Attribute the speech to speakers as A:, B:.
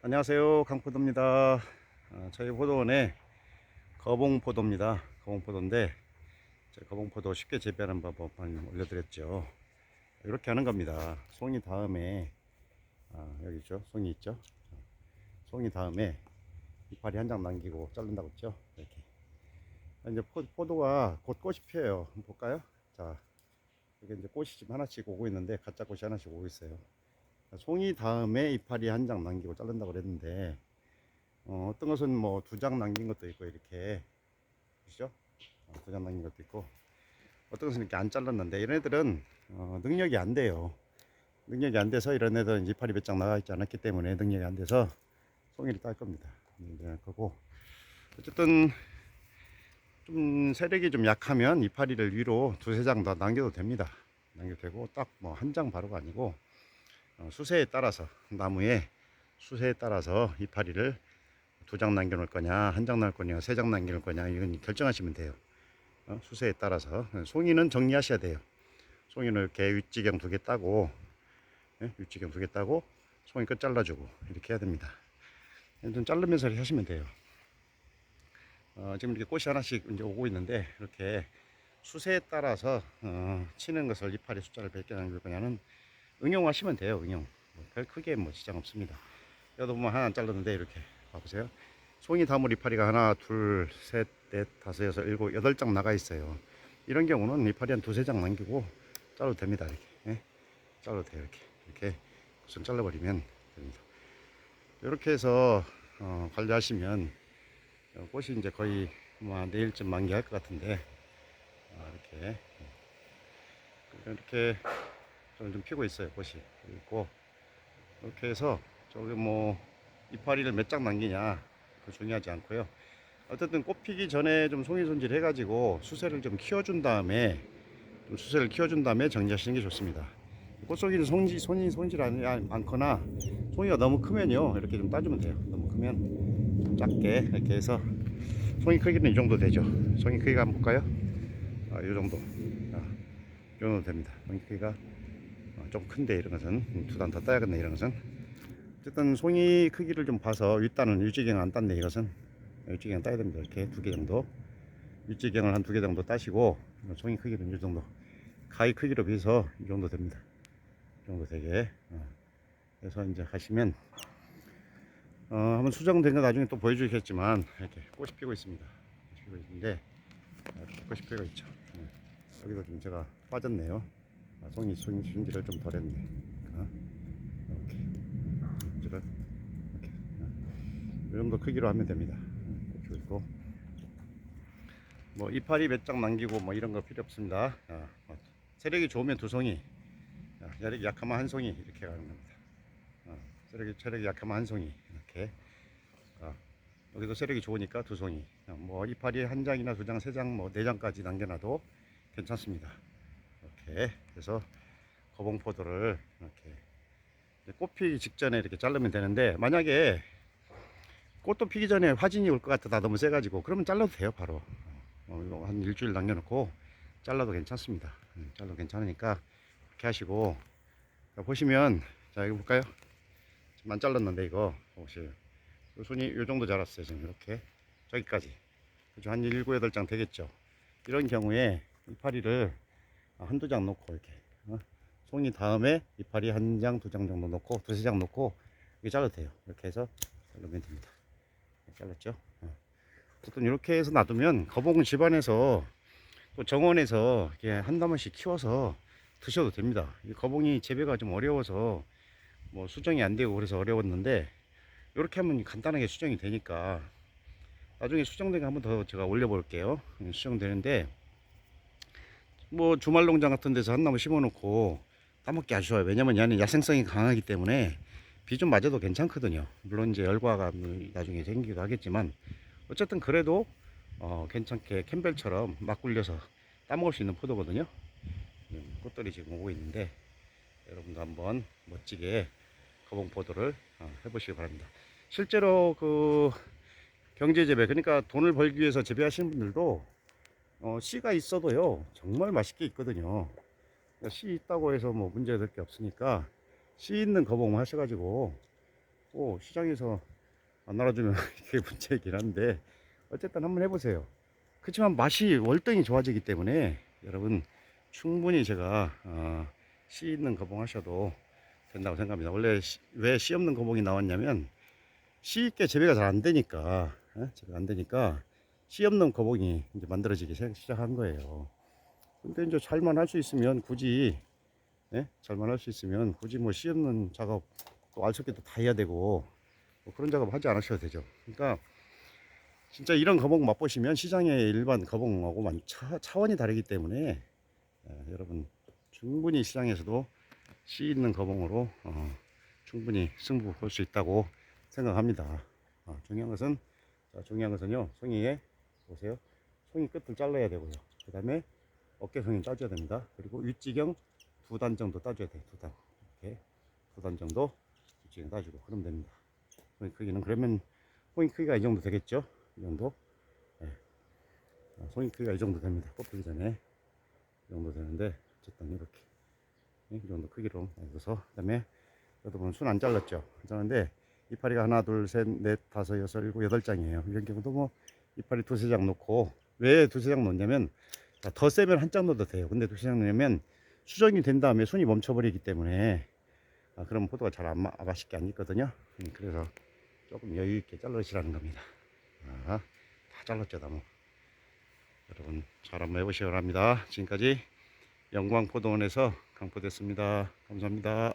A: 안녕하세요, 강포도입니다. 저희 포도원에 거봉포도입니다. 거봉포도인데 거봉포도 쉽게 재배하는 방법 많이 올려드렸죠. 이렇게 하는 겁니다. 송이 다음에 여기 있죠, 송이 있죠. 송이 다음에 이파리 한 장 남기고 자른다고 했죠. 이렇게 이제 포도가 곧 꽃이 피어요. 한번 볼까요? 자, 이게 이제 꽃이 지금 하나씩 오고 있는데 가짜 꽃이 하나씩 오고 있어요. 송이 다음에 이파리 한 장 남기고 자른다고 그랬는데 어떤 것은 뭐 두 장 남긴 것도 있고 이렇게 보시죠. 두 장 남긴 것도 있고 어떤 것은 이렇게 안 잘랐는데 이런 애들은 능력이 안 돼요. 능력이 안 돼서 이런 애들은 이파리 몇 장 나가 있지 않았기 때문에 능력이 안 돼서 송이를 딸 겁니다. 이제 거고 어쨌든 좀 세력이 좀 약하면 이파리를 위로 두세 장 더 남겨도 됩니다. 남겨도 되고 딱 뭐 한 장 바로가 아니고 수세에 따라서 나무의 수세에 따라서 이파리를 두 장 남겨 놓을 거냐 한 장 남길 거냐 세 장 남길 거냐 이건 결정하시면 돼요. 수세에 따라서 송이는 정리하셔야 돼요. 송이는 이렇게 윗지경 두 개 따고 윗지경 두 개 따고 송이 끝 잘라주고 이렇게 해야 됩니다. 좀 자르면서 하시면 돼요. 지금 이렇게 꽃이 하나씩 이제 오고 있는데 이렇게 수세에 따라서 치는 것을 이파리 숫자를 몇 개 남길 거냐는 응용하시면 돼요. 응용 별 크게 뭐 지장 없습니다. 여기도 보면 하나 안 잘랐는데 이렇게 봐보세요. 송이 다물 이파리가 하나 둘 셋 넷 다섯 여섯 일곱 여덟 장 나가 있어요. 이런 경우는 이파리 한 두세 장 남기고 잘라도 됩니다. 이렇게 잘라도 돼요. 이렇게 우선 잘라버리면 됩니다. 이렇게 해서 관리하시면 꽃이 이제 거의 뭐 내일쯤 만개할 것 같은데 이렇게 좀 피고 있어요. 꽃이 있고 이렇게 해서 저기 뭐 이파리를 몇 장 남기냐 그 중요하지 않고요. 어쨌든 꽃 피기 전에 좀 송이 손질 해가지고 수세를 좀 키워준 다음에 정리하시는 게 좋습니다. 꽃송이는 손이 손질이 않거나 송이가 너무 크면요 이렇게 좀 따주면 돼요. 너무 크면 좀 작게 이렇게 해서 송이 크기는 이 정도 되죠. 송이 크기가 한번 볼까요? 이 정도. 이 정도 됩니다. 송이 크기가 좀 큰데 이런 것은 두 단 더 따야겠네. 이런 것은 어쨌든 송이 크기를 좀 봐서 윗단은 유지경 안 땄네. 이것은 유지경 따야 됩니다. 이렇게 두 개 정도 유지경을 한 두 개 정도 따시고 송이 크기는 이 정도 가위 크기로 비해서 이 정도 됩니다. 이 정도 되게 그래서 이제 하시면 한번 수정된 거 나중에 또 보여주겠지만 이렇게 꽃이 피고 있습니다. 꽃이 피고 있는데 이렇게 꽃이 피고 있죠. 여기도 좀 제가 빠졌네요. 송이 손질을 좀 덜했네. 이렇게 손질을 이렇게 이 정도 크기로 하면 됩니다. 꽃이 있고 뭐 이파리 몇 장 남기고 뭐 이런 거 필요 없습니다. 세력이 좋으면 두 송이, 세력이 약하면 한 송이 이렇게 가는 겁니다. 세력이 약하면 한 송이 이렇게. 여기도 세력이 좋으니까 두 송이. 뭐 이파리 한 장이나 두 장, 세 장, 뭐 네 장까지 남겨놔도 괜찮습니다. 이렇게 해서 거봉포도를 이렇게 꽃 피기 직전에 이렇게 자르면 되는데 만약에 꽃도 피기 전에 화진이 올 것 같아 다 너무 세가지고 그러면 잘라도 돼요 바로. 한 일주일 남겨놓고 잘라도 괜찮습니다. 잘라도 괜찮으니까 이렇게 하시고 보시면 자 이거 볼까요? 지금 안 잘랐는데 이거 혹시 손이 요 정도 자랐어요. 지금 이렇게 저기까지 그죠? 한 7, 8장 되겠죠. 이런 경우에 이파리를 한두 장 놓고 이렇게 송이 다음에 이파리 한 장, 두 장 정도 놓고 두세 장 놓고 이렇게 잘라도 돼요. 이렇게 해서 자르면 됩니다. 잘랐죠? 어쨌든 이렇게 해서 놔두면 거봉 집안에서 또 정원에서 이렇게 한 다문씩 키워서 드셔도 됩니다. 이 거봉이 재배가 좀 어려워서 뭐 수정이 안 되고 그래서 어려웠는데 이렇게 하면 간단하게 수정이 되니까 나중에 수정된 거 한번 더 제가 올려 볼게요. 수정되는데 뭐 주말 농장 같은 데서 한 나무 심어 놓고 따먹기 아주 좋아요. 왜냐면 얘는 야생성이 강하기 때문에 비 좀 맞아도 괜찮거든요. 물론 이제 열과가 나중에 생기기도 하겠지만 어쨌든 그래도 괜찮게 캠벨처럼 막 굴려서 따먹을 수 있는 포도거든요. 꽃들이 지금 오고 있는데 여러분도 한번 멋지게 거봉포도를 해보시기 바랍니다. 실제로 그 경제재배 그러니까 돈을 벌기 위해서 재배하시는 분들도 씨가 있어도요 정말 맛있게 있거든요. 씨 있다고 해서 뭐 문제될 게 없으니까 씨 있는 거봉 하셔가지고 시장에서 안 날아주면 이게 문제이긴 한데 어쨌든 한번 해보세요. 그렇지만 맛이 월등히 좋아지기 때문에 여러분 충분히 제가 씨 있는 거봉 하셔도 된다고 생각합니다. 원래 왜 씨 없는 거봉이 나왔냐면 씨 있게 재배가 잘 안 되니까 재배가 안 되니까 씨 없는 거봉이 이제 만들어지기 시작한 거예요. 근데 이제 잘만 할 수 있으면 굳이 잘만 할 수 있으면 굳이 뭐 씨 없는 작업 또 알속기도 다 해야 되고 뭐 그런 작업 하지 않으셔도 되죠. 그러니까 진짜 이런 거봉 맛보시면 시장의 일반 거봉하고 차원이 다르기 때문에 여러분 충분히 시장에서도 씨 있는 거봉으로 충분히 승부 볼 수 있다고 생각합니다. 중요한 것은요, 송이에 보세요. 송이 끝을 잘라야 되고요. 그 다음에 어깨송이 따줘야 됩니다. 그리고 윗지경 2단 정도 따줘야 돼요. 2단 이렇게 2단 정도 윗지경 따주고 그러면 됩니다. 송이 크기는 그러면 송이 크기가 이 정도 되겠죠? 이 정도. 네. 송이 크기가 이 정도 됩니다. 뽑히기 전에 이 정도 되는데 어쨌든 이렇게 이 정도 크기로 해서 그다음에 여러분 순 안 잘랐죠? 괜찮은데 이파리가 하나 둘셋넷 다섯 여섯 일곱 여덟 장이에요. 이런 경우도 뭐 이파리 두세 장 놓고 왜 두세 장 놓냐면 더 세면 한 장 넣어도 돼요. 근데 두세 장 넣으면 수정이 된 다음에 순이 멈춰버리기 때문에 그럼 포도가 잘 안 맛있게 안 익거든요. 그래서 조금 여유 있게 자르시라는 겁니다. 다 잘랐죠, 나무. 여러분 잘 한번 해보시기 바랍니다. 지금까지 영광포도원에서 강포됐습니다. 감사합니다.